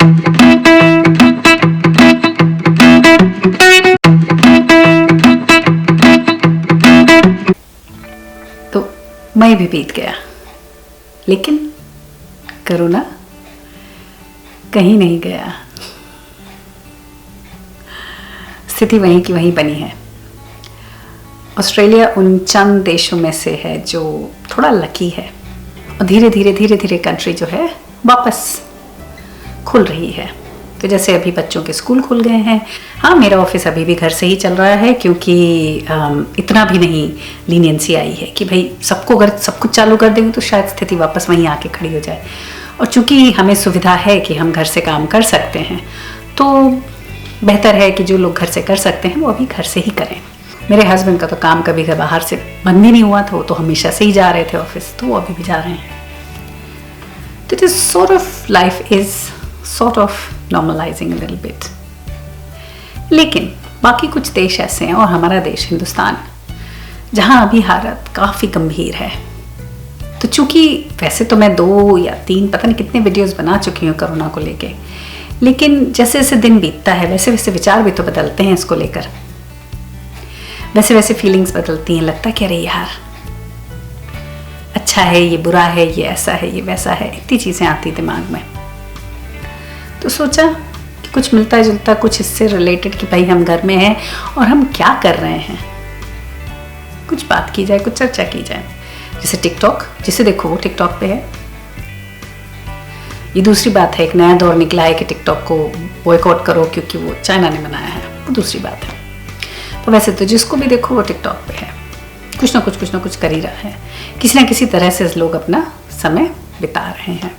तो मई भी बीत गया, लेकिन कोरोना कहीं नहीं गया। स्थिति वहीं की वहीं बनी है। ऑस्ट्रेलिया उन चंद देशों में से है जो थोड़ा लकी है और धीरे धीरे कंट्री जो है वापस खुल रही है। तो जैसे अभी बच्चों के स्कूल खुल गए हैं। हाँ, मेरा ऑफिस अभी भी घर से ही चल रहा है, क्योंकि इतना भी नहीं लीनियंसी आई है कि भाई सबको अगर सब कुछ चालू कर देंगे तो शायद स्थिति वापस वहीं आके खड़ी हो जाए। और चूंकि हमें सुविधा है कि हम घर से काम कर सकते हैं, तो बेहतर है कि जो लोग घर से कर सकते हैं वो अभी घर से ही करें। मेरे हस्बैंड का तो काम कभी बाहर से बंद ही नहीं हुआ था, वो तो हमेशा से ही जा रहे थे ऑफिस, तो वो अभी भी जा रहे हैं। तो it is sort of life is sort of normalising a little bit. लेकिन बाकी कुछ देश ऐसे हैं, और हमारा देश हिंदुस्तान, जहां अभी हालत काफ़ी गंभीर है। तो चूंकि वैसे तो मैं 2 या 3 पता नहीं कितने वीडियोस बना चुकी हूँ कोरोना को लेके, लेकिन जैसे जैसे दिन बीतता है वैसे वैसे विचार भी तो बदलते हैं इसको लेकर, वैसे वैसे फीलिंग्स बदलती हैं। लगता है कि अरे यार, अच्छा है, ये बुरा है, ये ऐसा है, ये वैसा है, इतनी चीज़ें आती दिमाग में। तो सोचा कि कुछ मिलता जुलता कुछ इससे रिलेटेड कि भाई हम घर में हैं और हम क्या कर रहे हैं, कुछ बात की जाए, कुछ चर्चा की जाए। जैसे टिकटॉक, जिसे देखो वो टिकटॉक पे है। ये दूसरी बात है, एक नया दौर निकला है कि टिकटॉक को बॉयकॉट करो क्योंकि वो चाइना ने बनाया है, वो दूसरी बात है। तो वैसे तो जिसको भी देखो वो टिकटॉक पे है, कुछ ना कुछ कर ही रहा है। किसी ना किसी तरह से लोग अपना समय बिता रहे हैं,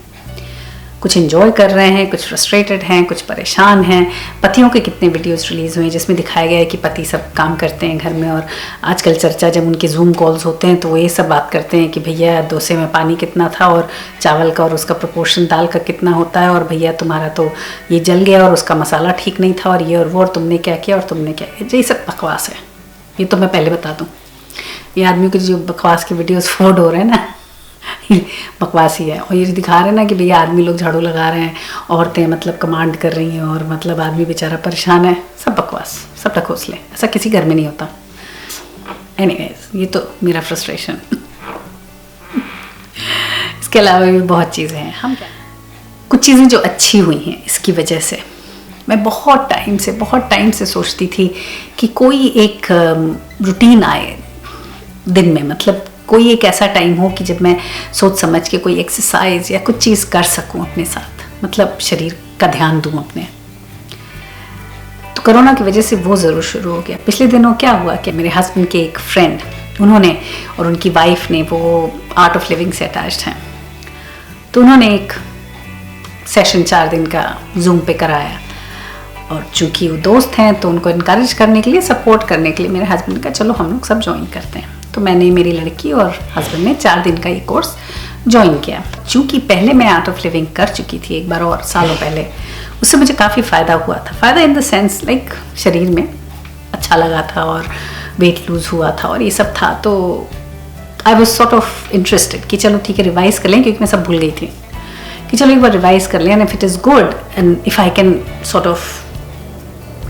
कुछ एंजॉय कर रहे हैं, कुछ फ्रस्ट्रेटेड हैं, कुछ परेशान हैं। पतियों के कितने वीडियोस रिलीज़ हुए जिसमें दिखाया गया है कि पति सब काम करते हैं घर में, और आजकल चर्चा जब उनके जूम कॉल्स होते हैं तो वो ये सब बात करते हैं कि भैया डोसे में पानी कितना था और चावल का और उसका प्रोपोर्शन दाल का कितना होता है, और भैया तुम्हारा तो ये जल गया और उसका मसाला ठीक नहीं था, और ये और वो, और तुमने क्या किया और तुमने क्या किया। ये सब बकवास है। ये तो मैं पहले बता दूँ, ये आदमी के जो बकवास के वीडियोज़ फॉरवर्ड हो रहे हैं ना, बकवास ही है। और ये दिखा रहे हैं ना कि भैया आदमी लोग झाड़ू लगा रहे हैं, औरतें मतलब कमांड कर रही हैं, और मतलब आदमी बेचारा परेशान है, सब बकवास, सब ढकोसले। ऐसा किसी घर में नहीं होता। एनीवेज, ये तो मेरा फ्रस्ट्रेशन। इसके अलावा भी बहुत चीज़ें हैं। हम क्या, कुछ चीज़ें जो अच्छी हुई हैं इसकी वजह से मैं बहुत टाइम से सोचती थी कि कोई एक रूटीन आए दिन में, मतलब कोई एक ऐसा टाइम हो कि जब मैं सोच समझ के कोई एक्सरसाइज या कुछ चीज़ कर सकूं अपने साथ, मतलब शरीर का ध्यान दूं अपने। तो कोरोना की वजह से वो ज़रूर शुरू हो गया। पिछले दिनों क्या हुआ कि मेरे हस्बैंड के एक फ्रेंड, उन्होंने और उनकी वाइफ ने, वो आर्ट ऑफ लिविंग से अटैच्ड हैं, तो उन्होंने एक सेशन 4 दिन का जूम पे कराया। और चूंकि वो दोस्त हैं तो उनको इनकरेज करने के लिए, सपोर्ट करने के लिए मेरे हस्बैंड ने कहा चलो हम लोग सब ज्वाइन करते हैं। तो मैंने, मेरी लड़की और हस्बैंड ने 4 दिन का ये कोर्स ज्वाइन किया। चूँकि पहले मैं आर्ट ऑफ लिविंग कर चुकी थी एक बार और सालों पहले, उससे मुझे काफ़ी फ़ायदा हुआ था। फ़ायदा इन द सेंस लाइक शरीर में अच्छा लगा था और वेट लूज़ हुआ था और ये सब था। तो I was sort of interested कि चलो ठीक है रिवाइज़ कर लें, क्योंकि मैं सब भूल गई थी, कि चलो एक बार रिवाइज़ कर लें, and if it is good and if I can sort of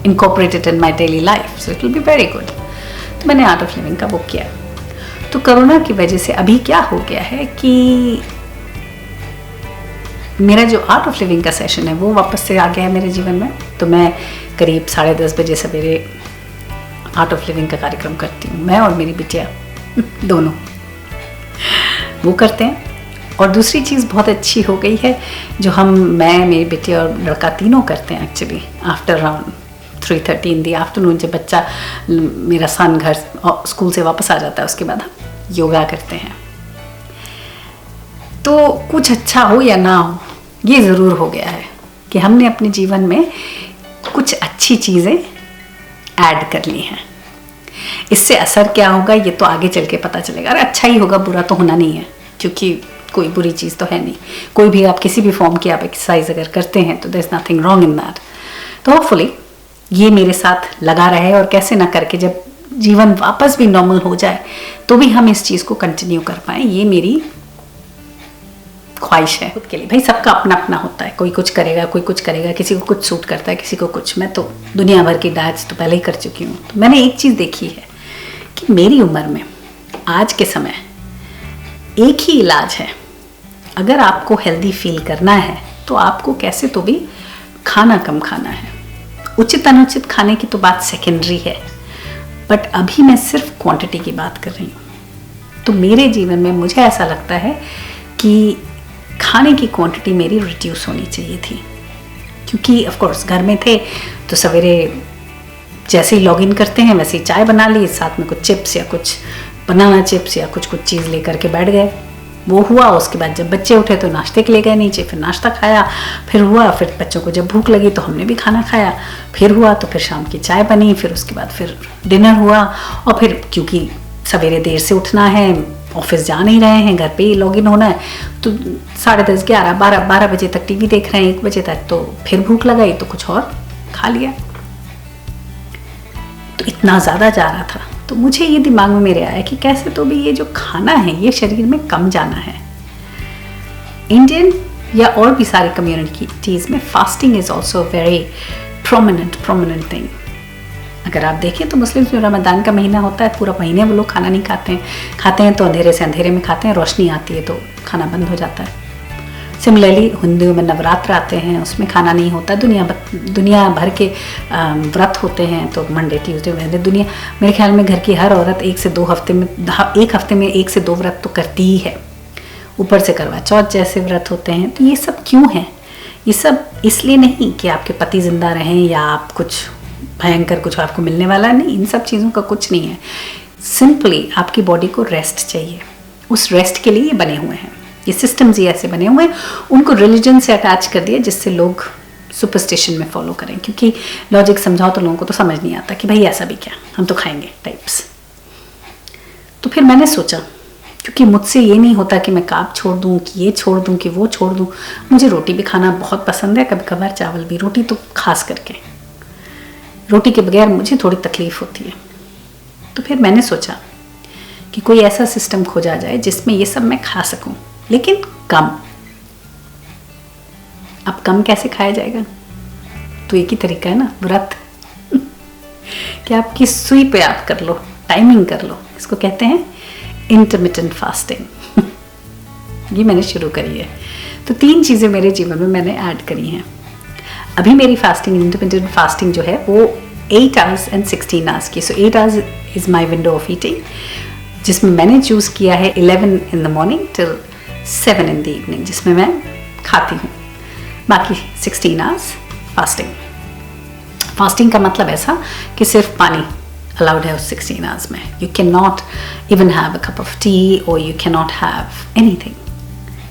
incorporate it in my daily life, so it will be very good। तो मैंने आर्ट ऑफ लिविंग का बुक किया। तो कोरोना की वजह से अभी क्या हो गया है कि मेरा जो आर्ट ऑफ लिविंग का सेशन है वो वापस से आ गया है मेरे जीवन में। तो मैं करीब 10:30 बजे सवेरे आर्ट ऑफ लिविंग का कार्यक्रम करती हूँ, मैं और मेरी बिटिया दोनों वो करते हैं। और दूसरी चीज़ बहुत अच्छी हो गई है जो मैं, मेरी बेटी और लड़का तीनों करते हैं actually, after around 3:30 in the afternoon, जब बच्चा मेरा सन घर स्कूल से वापस आ जाता है उसके बाद हम योगा करते हैं। तो कुछ अच्छा हो या ना हो, ये ज़रूर हो गया है कि हमने अपने जीवन में कुछ अच्छी चीज़ें ऐड कर ली हैं। इससे असर क्या होगा ये तो आगे चल के पता चलेगा। अरे अच्छा ही होगा, बुरा तो होना नहीं है, क्योंकि कोई बुरी चीज़ तो है नहीं। कोई भी आप किसी भी फॉर्म की आप एक्सरसाइज अगर करते हैं तो there is nothing wrong in that. तो होपफुली ये मेरे साथ लगा रहे, और कैसे ना करके जब जीवन वापस भी नॉर्मल हो जाए तो भी हम इस चीज़ को कंटिन्यू कर पाएँ, ये मेरी ख्वाहिश है खुद के लिए। भाई सबका अपना अपना होता है, कोई कुछ करेगा, कोई कुछ करेगा, किसी को कुछ सूट करता है, किसी को कुछ। मैं तो दुनिया भर की डाइट्स तो पहले ही कर चुकी हूँ। तो मैंने एक चीज़ देखी है कि मेरी उम्र में आज के समय एक ही इलाज है। अगर आपको हेल्दी फील करना है तो आपको कैसे तो भी खाना कम खाना है। उचित अनुचित खाने की तो बात सेकेंडरी है, बट अभी मैं सिर्फ क्वांटिटी की बात कर रही हूँ। तो मेरे जीवन में मुझे ऐसा लगता है कि खाने की क्वांटिटी मेरी रिड्यूस होनी चाहिए थी, क्योंकि ऑफ कोर्स घर में थे तो सवेरे जैसे ही लॉगिन करते हैं वैसे ही चाय बना ली, साथ में कुछ चिप्स या कुछ बनाना चिप्स या कुछ चीज़ लेकर के बैठ गए। वो हुआ, उसके बाद जब बच्चे उठे तो नाश्ते के लिए गए नीचे, फिर नाश्ता खाया, फिर हुआ, फिर बच्चों को जब भूख लगी तो हमने भी खाना खाया, फिर हुआ तो फिर शाम की चाय बनी, फिर उसके बाद फिर डिनर हुआ। और फिर क्योंकि सवेरे देर से उठना है, ऑफिस जा नहीं रहे हैं, घर पे ही लॉगिन होना है, तो 10:30, 11, 12 बजे तक टीवी देख रहे हैं, 1 बजे तक। तो फिर भूख लगाई तो कुछ और खा लिया। तो इतना ज़्यादा जा रहा था। तो मुझे ये दिमाग में मेरे आया कि कैसे तो भी ये जो खाना है ये शरीर में कम जाना है। इंडियन या और भी सारी कम्युनिटीज़ में fasting is also very prominent thing. अगर आप देखें तो मुस्लिम्स में रमज़ान का महीना होता है, पूरा महीने वो लोग खाना नहीं खाते हैं तो अंधेरे से अंधेरे में खाते हैं, रोशनी आती है तो खाना बंद हो जाता है। सिमिलरली हिंदुओं में नवरात्र आते हैं, उसमें खाना नहीं होता। दुनिया भर के व्रत होते हैं, तो मंडे ट्यूसडे वेडनेसडे दुनिया, मेरे ख्याल में घर की हर औरत 1 से 2 हफ्ते में 1 से 2 व्रत तो करती ही है। ऊपर से करवा चौथ जैसे व्रत होते हैं। तो ये सब क्यों है? ये सब इसलिए नहीं कि आपके पति जिंदा रहें या आप कुछ भयंकर कुछ आपको मिलने वाला नहीं, इन सब चीज़ों का कुछ नहीं है। सिंपली आपकी बॉडी को रेस्ट चाहिए, उस रेस्ट के लिए ये बने हुए हैं। ये सिस्टम्स ही ऐसे बने हुए हैं, उनको रिलीजन से अटैच कर दिया जिससे लोग सुपरस्टिशन में फॉलो करें, क्योंकि लॉजिक समझाओ तो लोगों को तो समझ नहीं आता कि भाई ऐसा भी क्या, हम तो खाएंगे टाइप्स। तो फिर मैंने सोचा, क्योंकि मुझसे ये नहीं होता कि मैं कार्ब छोड़ दूँ, कि ये छोड़ दूँ, कि वो छोड़ दूँ। मुझे रोटी भी खाना बहुत पसंद है, कभी कभार चावल भी, रोटी तो खास करके। रोटी के बगैर मुझे थोड़ी तकलीफ होती है। तो फिर मैंने सोचा कि कोई ऐसा सिस्टम खोजा जाए जिसमें ये सब मैं खा सकूं, लेकिन कम। अब कम कैसे खाया जाएगा? तो एक ही तरीका है ना, व्रत। कि आपकी सुई पे आप कर लो, टाइमिंग कर लो। इसको कहते हैं इंटरमिटेंट फास्टिंग। ये मैंने शुरू करी है। तो 3 चीज़ें मेरे जीवन में मैंने ऐड करी हैं। अभी मेरी फास्टिंग, इंटरमिटेंट फास्टिंग जो है वो 8 hours and 16 hours की। सो 8 hours is my window of eating, जिसमें मैंने चूज़ किया है 11 in the morning till 7 in the evening, जिसमें मैं खाती हूँ। बाकी 16 hours फास्टिंग। फास्टिंग का मतलब ऐसा कि सिर्फ पानी अलाउड है उस 16 hours में। You can not even have a cup of tea और you can not have anything.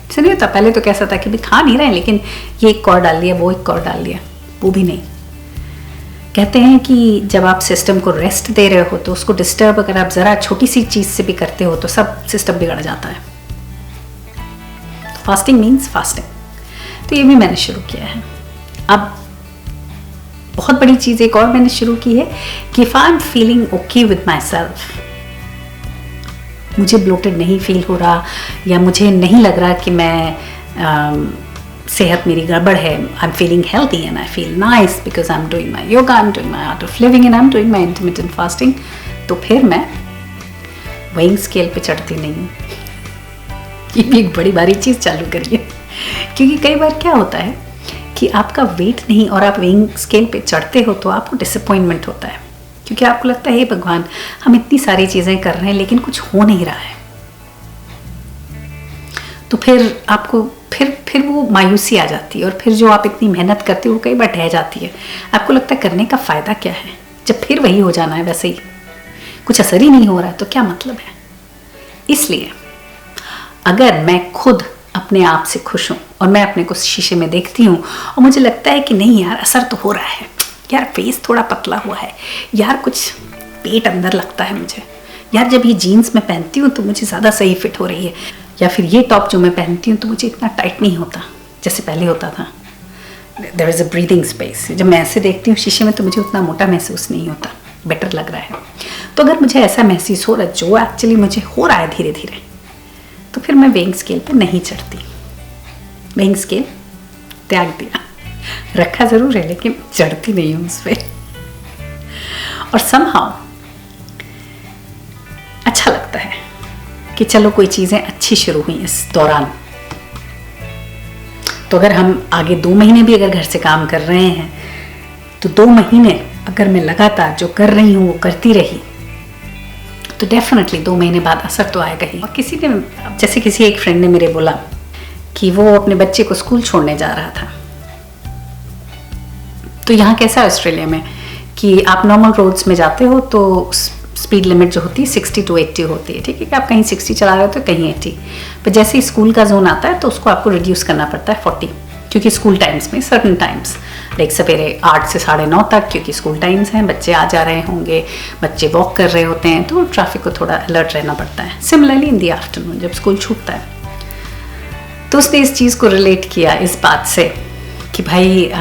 ऐसा नहीं होता। पहले तो कैसा था कि भी खा नहीं रहे, लेकिन ये एक कौर डाल दिया, वो एक कौर डाल दिया, वो भी नहीं। कहते हैं कि जब आप सिस्टम को रेस्ट दे रहे हो तो उसको डिस्टर्ब अगर आप ज़रा छोटी सी चीज़ से भी करते हो तो सब सिस्टम बिगड़ जाता है। Fasting means fasting. तो ये भी मैंने शुरू किया है। अब बहुत बड़ी चीज़ एक और मैंने शुरू की है कि if I am feeling okay with my self, मुझे ब्लोटेड नहीं फील हो रहा या मुझे नहीं लग रहा कि मैं सेहत मेरी गड़बड़ है, I am feeling healthy and I feel nice because I am doing my yoga, I am doing my art of living and I am doing my intermittent fasting, तो फिर मैं वेइंग स्केल पे चढ़ती नहीं हूँ। ये भी एक बड़ी भारी चीज़ चालू करिए, क्योंकि कई बार क्या होता है कि आपका वेट नहीं और आप वेइंग स्केल पे चढ़ते हो तो आपको डिसअपॉइंटमेंट होता है, क्योंकि आपको लगता है हे भगवान, हम इतनी सारी चीज़ें कर रहे हैं लेकिन कुछ हो नहीं रहा है। तो फिर आपको फिर वो मायूसी आ जाती है, और फिर जो आप इतनी मेहनत करते हो वो कई बार ढह जाती है। आपको लगता है करने का फ़ायदा क्या है, जब फिर वही हो जाना है, वैसे ही कुछ असर ही नहीं हो रहा है तो क्या मतलब है। इसलिए अगर मैं खुद अपने आप से खुश हूँ और मैं अपने को शीशे में देखती हूँ और मुझे लगता है कि नहीं यार असर तो हो रहा है, यार फेस थोड़ा पतला हुआ है, यार कुछ पेट अंदर लगता है मुझे, यार जब ये जीन्स मैं पहनती हूँ तो मुझे ज़्यादा सही फिट हो रही है, या फिर ये टॉप जो मैं पहनती हूँ तो मुझे इतना टाइट नहीं होता जैसे पहले होता था। There is a breathing space. जब मैं ऐसे देखती हूँ शीशे में तो मुझे उतना मोटा महसूस नहीं होता, बेटर लग रहा है। तो अगर मुझे ऐसा महसूस हो रहा है, जो एक्चुअली मुझे हो रहा है धीरे धीरे, तो फिर मैं वेइंग स्केल पे नहीं चढ़ती। वेइंग स्केल त्याग दिया, रखा ज़रूर है लेकिन चढ़ती नहीं हूँ उस पर। और समहाउ अच्छा लगता है कि चलो कोई चीज़ें अच्छी शुरू हुई इस दौरान। तो अगर हम आगे 2 महीने भी अगर घर से काम कर रहे हैं तो 2 महीने अगर मैं लगातार जो कर रही हूँ वो करती रही तो डेफिनेटली 2 महीने बाद असर तो आएगा ही। और किसी ने, जैसे किसी एक फ्रेंड ने मेरे बोला कि वो अपने बच्चे को स्कूल छोड़ने जा रहा था। तो यहाँ कैसा है ऑस्ट्रेलिया में कि आप नॉर्मल रोड्स में जाते हो तो स्पीड लिमिट जो होती है 60 to 80 होती है, ठीक है, कि आप कहीं 60 चला रहे हो तो कहीं 80, पर जैसे ही स्कूल का जोन आता है तो उसको आपको रिड्यूस करना पड़ता है 40, क्योंकि स्कूल टाइम्स में सर्टन टाइम्स लाइक सवेरे 8 से 9:30 तक, क्योंकि स्कूल टाइम्स हैं, बच्चे आ जा रहे होंगे, बच्चे वॉक कर रहे होते हैं, तो ट्रैफिक को थोड़ा अलर्ट रहना पड़ता है। सिमिलरली इन दी आफ्टरनून जब स्कूल छूटता है। तो उसने इस चीज़ को रिलेट किया इस बात से कि भाई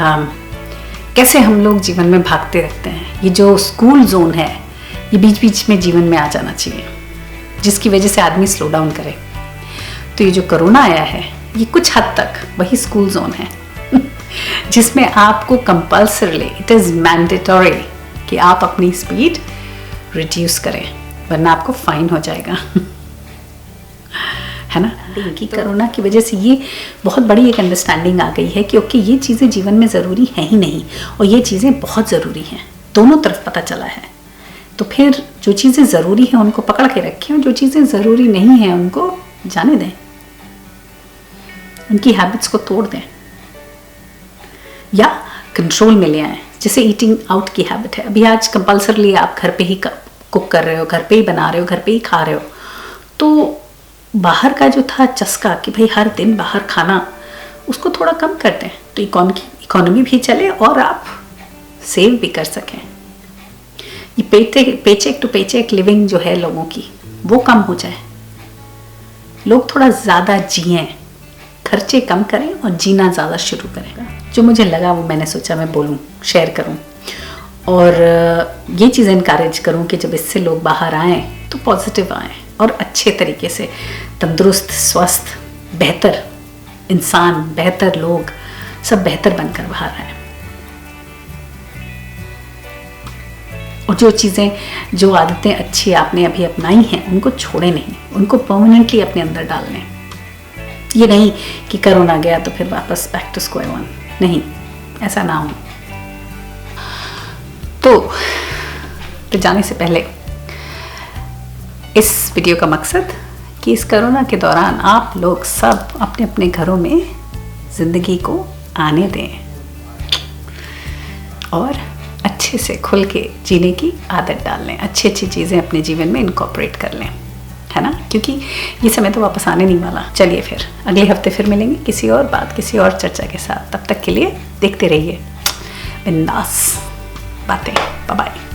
कैसे हम लोग जीवन में भागते रहते हैं, ये जो स्कूल जोन है ये बीच बीच में जीवन में आ जाना चाहिए, जिसकी वजह से आदमी स्लो डाउन करे। तो ये जो कोरोना आया है ये कुछ हद तक वही स्कूल जोन है जिसमें आपको कंपल्सरीली, इट इज़ मैंडेटरी कि आप अपनी स्पीड रिड्यूस करें, वरना आपको फाइन हो जाएगा है ना। कि कोरोना की वजह से ये बहुत बड़ी एक अंडरस्टैंडिंग आ गई है कि ओके ये चीज़ें जीवन में ज़रूरी हैं ही नहीं, और ये चीज़ें बहुत ज़रूरी हैं, दोनों तरफ पता चला है। तो फिर जो चीज़ें ज़रूरी हैं उनको पकड़ के रखें, और जो चीज़ें ज़रूरी नहीं हैं उनको जाने दें, उनकी हैबिट्स को तोड़ दें या कंट्रोल में ले आएँ। जैसे ईटिंग आउट की हैबिट है, अभी आज कंपल्सरली आप घर पे ही कुक कर रहे हो, घर पे ही बना रहे हो, घर पे ही खा रहे हो, तो बाहर का जो था चस्का कि भाई हर दिन बाहर खाना, उसको थोड़ा कम कर दें तो इकोनॉमी भी चले और आप सेव भी कर सकें। ये पेचेक टू पेचेक लिविंग जो है लोगों की, वो कम हो जाए, लोग थोड़ा ज़्यादा जिएं, खर्चे कम करें और जीना ज़्यादा शुरू करें। जो मुझे लगा वो मैंने सोचा मैं बोलूँ, शेयर करूँ, और ये चीज़ इनकरेज करूँ कि जब इससे लोग बाहर आएँ तो पॉजिटिव आएँ और अच्छे तरीके से तंदुरुस्त, स्वस्थ, बेहतर इंसान, बेहतर लोग, सब बेहतर बनकर बाहर आएँ। और जो चीज़ें, जो आदतें अच्छी आपने अभी अपनाई हैं उनको छोड़े नहीं, उनको परमानेंटली अपने अंदर डाल लें। ये नहीं कि कोरोना गया तो फिर वापस बैक टू स्क्वायर वन, नहीं, ऐसा ना हो। तो जाने से पहले इस वीडियो का मकसद कि इस कोरोना के दौरान आप लोग सब अपने अपने घरों में ज़िंदगी को आने दें और अच्छे से खुल के जीने की आदत डाल लें, अच्छी अच्छी चीज़ें अपने जीवन में इनकॉर्पोरेट कर लें, है ना, क्योंकि ये समय तो वापस आने नहीं वाला। चलिए फिर अगले हफ्ते फिर मिलेंगे किसी और बात, किसी और चर्चा के साथ। तब तक के लिए देखते रहिए बिंदास बातें। Bye bye.